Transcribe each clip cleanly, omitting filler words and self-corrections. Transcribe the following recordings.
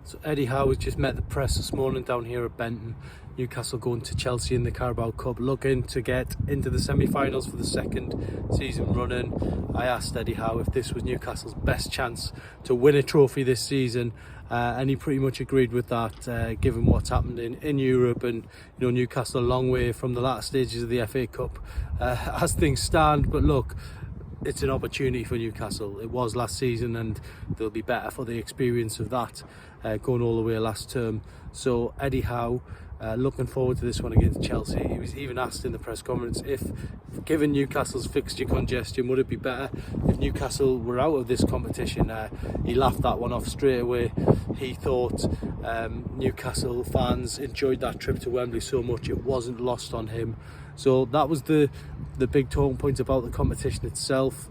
So Eddie Howe has just met the press this morning down here at Benton. Newcastle going to Chelsea in the Carabao Cup, looking to get into the semi-finals for the second season running. I asked Eddie Howe if this was Newcastle's best chance to win a trophy this season, and he pretty much agreed with that, given what's happened in Europe, and Newcastle a long way from the latter stages of the FA Cup as things stand. But look, it's an opportunity for Newcastle. It was last season, and they'll be better for the experience of that, going all the way last term. So Eddie Howe, looking forward to this one against Chelsea. He was even asked in the press conference if, given Newcastle's fixture congestion, would it be better if Newcastle were out of this competition? He laughed that one off straight away. He thought Newcastle fans enjoyed that trip to Wembley so much it wasn't lost on him. So that was the big talking point about the competition itself.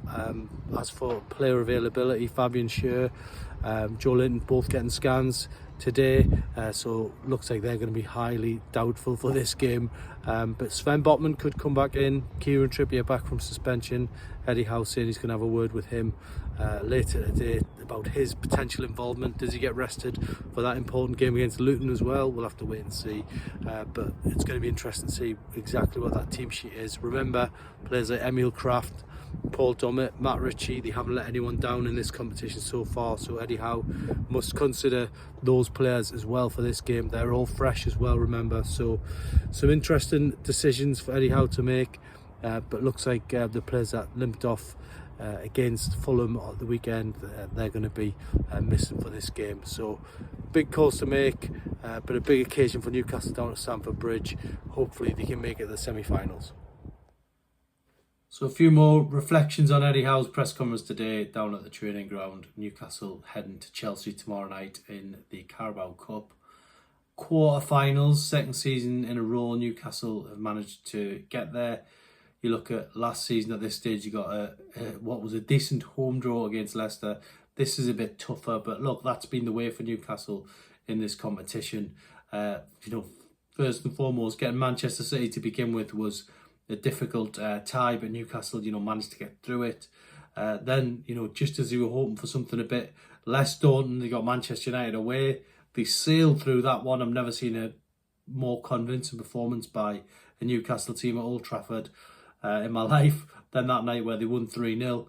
As for player availability, Fabian Schär, Joe Linton both getting scans today, so looks like they're going to be highly doubtful for this game. But Sven Botman could come back in. Kieran Trippier back from suspension. Eddie Howe saying he's going to have a word with him later today about his potential involvement. Does he get rested for that important game against Luton as well? We'll have to wait and see. But it's going to be interesting to see exactly what that team sheet is. Remember, players like Emil Kraft, Paul Dummett, Matt Ritchie, they haven't let anyone down in this competition so far, so Eddie Howe must consider those players as well for this game. They're all fresh as well, remember, so some interesting decisions for Eddie Howe to make, but looks like the players that limped off against Fulham at the weekend, they're going to be missing for this game. So big calls to make, but a big occasion for Newcastle down at Stamford Bridge. Hopefully they can make it to the semi-finals. So a few more reflections on Eddie Howe's press conference today down at the training ground. Newcastle heading to Chelsea tomorrow night in the Carabao Cup. Quarter-finals, second season in a row, Newcastle have managed to get there. You look at last season at this stage, you got what was a decent home draw against Leicester. This is a bit tougher, but look, that's been the way for Newcastle in this competition. First and foremost, getting Manchester City to begin with was a difficult tie, but Newcastle, managed to get through it. Then, just as they were hoping for something a bit less daunting, they got Manchester United away. They sailed through that one. I've never seen a more convincing performance by a Newcastle team at Old Trafford in my life than that night where they won 3-0.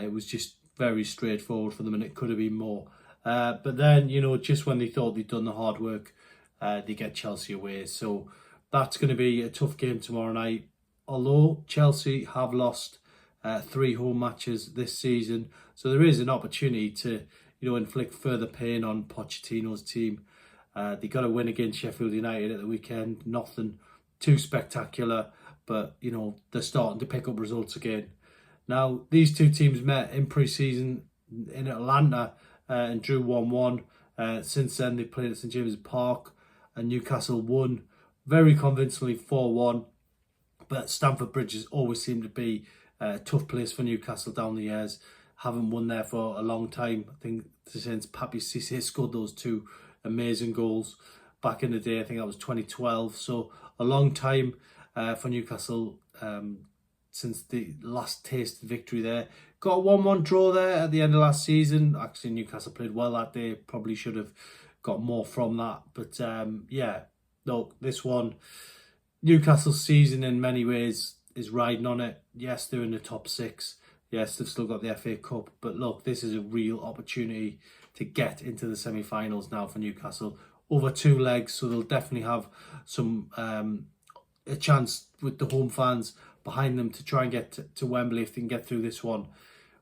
It was just very straightforward for them, and it could have been more. But then, just when they thought they'd done the hard work, they get Chelsea away. So that's going to be a tough game tomorrow night. Although Chelsea have lost 3 home matches this season, so there is an opportunity to, inflict further pain on Pochettino's team. They got a win against Sheffield United at the weekend. Nothing too spectacular, but they're starting to pick up results again. Now, these two teams met in pre-season in Atlanta and drew 1-1. Since then, they played at St James's Park, and Newcastle won very convincingly 4-1. But Stamford Bridge has always seemed to be a tough place for Newcastle down the years. Haven't won there for a long time. I think since Papi Cissé scored those 2 amazing goals back in the day. I think that was 2012. So a long time for Newcastle since the last taste of victory there. Got a 1-1 draw there at the end of last season. Actually, Newcastle played well that day. Probably should have got more from that. But look, this one, Newcastle's season in many ways is riding on it. Yes, they're in the top 6. Yes, they've still got the FA Cup. But look, this is a real opportunity to get into the semi-finals now for Newcastle. Over 2 legs, so they'll definitely have some a chance with the home fans behind them to try and get to Wembley if they can get through this one.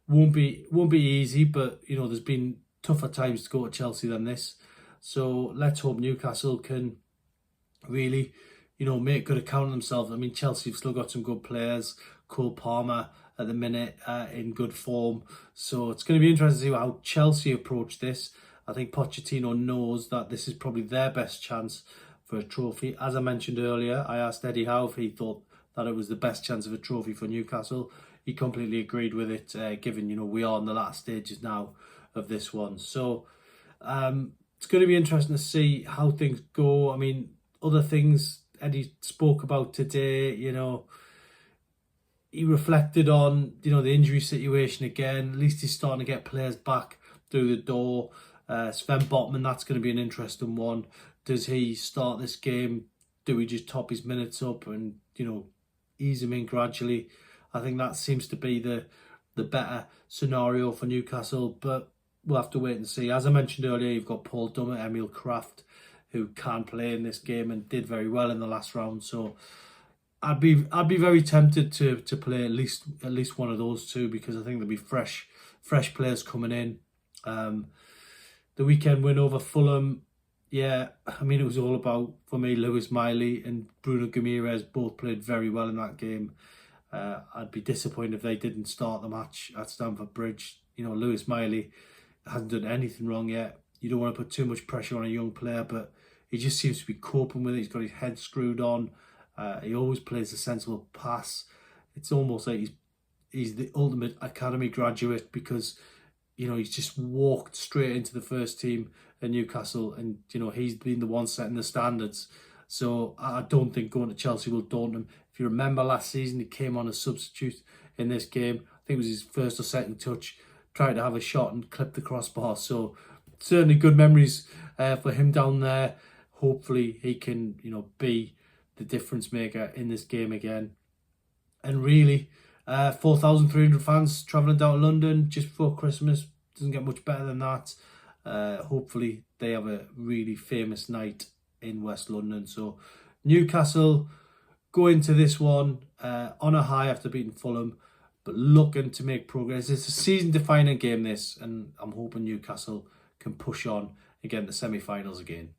Won't be easy, but there's been tougher times to go to Chelsea than this. So let's hope Newcastle can really make good account of themselves. I mean, Chelsea have still got some good players. Cole Palmer at the minute in good form. So it's going to be interesting to see how Chelsea approach this. I think Pochettino knows that this is probably their best chance for a trophy. As I mentioned earlier, I asked Eddie Howe if he thought that it was the best chance of a trophy for Newcastle. He completely agreed with it, given, we are in the last stages now of this one. So it's going to be interesting to see how things go. I mean, other things Eddie spoke about today, he reflected on, the injury situation again. At least he's starting to get players back through the door. Sven Botman, that's going to be an interesting one. Does he start this game? Do we just top his minutes up and, ease him in gradually? I think that seems to be the better scenario for Newcastle, but we'll have to wait and see. As I mentioned earlier, you've got Paul Dummett, Emil Kraft, who can play in this game and did very well in the last round. So I'd be very tempted to play at least one of those two, because I think there'll be fresh players coming in. The weekend win over Fulham, yeah, I mean, it was all about, for me, Lewis Miley and Bruno Guimaraes both played very well in that game. I'd be disappointed if they didn't start the match at Stamford Bridge. Lewis Miley hasn't done anything wrong yet. You don't want to put too much pressure on a young player, but he just seems to be coping with it. He's got his head screwed on. He always plays a sensible pass. It's almost like he's the ultimate academy graduate, because he's just walked straight into the first team at Newcastle, and he's been the one setting the standards. So I don't think going to Chelsea will daunt him. If you remember last season, he came on as substitute in this game. I think it was his first or second touch. Tried to have a shot and clipped the crossbar. So certainly good memories for him down there. Hopefully he can, be the difference maker in this game again. And really, 4,300 fans travelling down to London just before Christmas. Doesn't get much better than that. Hopefully they have a really famous night in West London. So Newcastle go into this one on a high after beating Fulham, but looking to make progress. It's a season-defining game, this, and I'm hoping Newcastle can push on and get in the semi-finals again.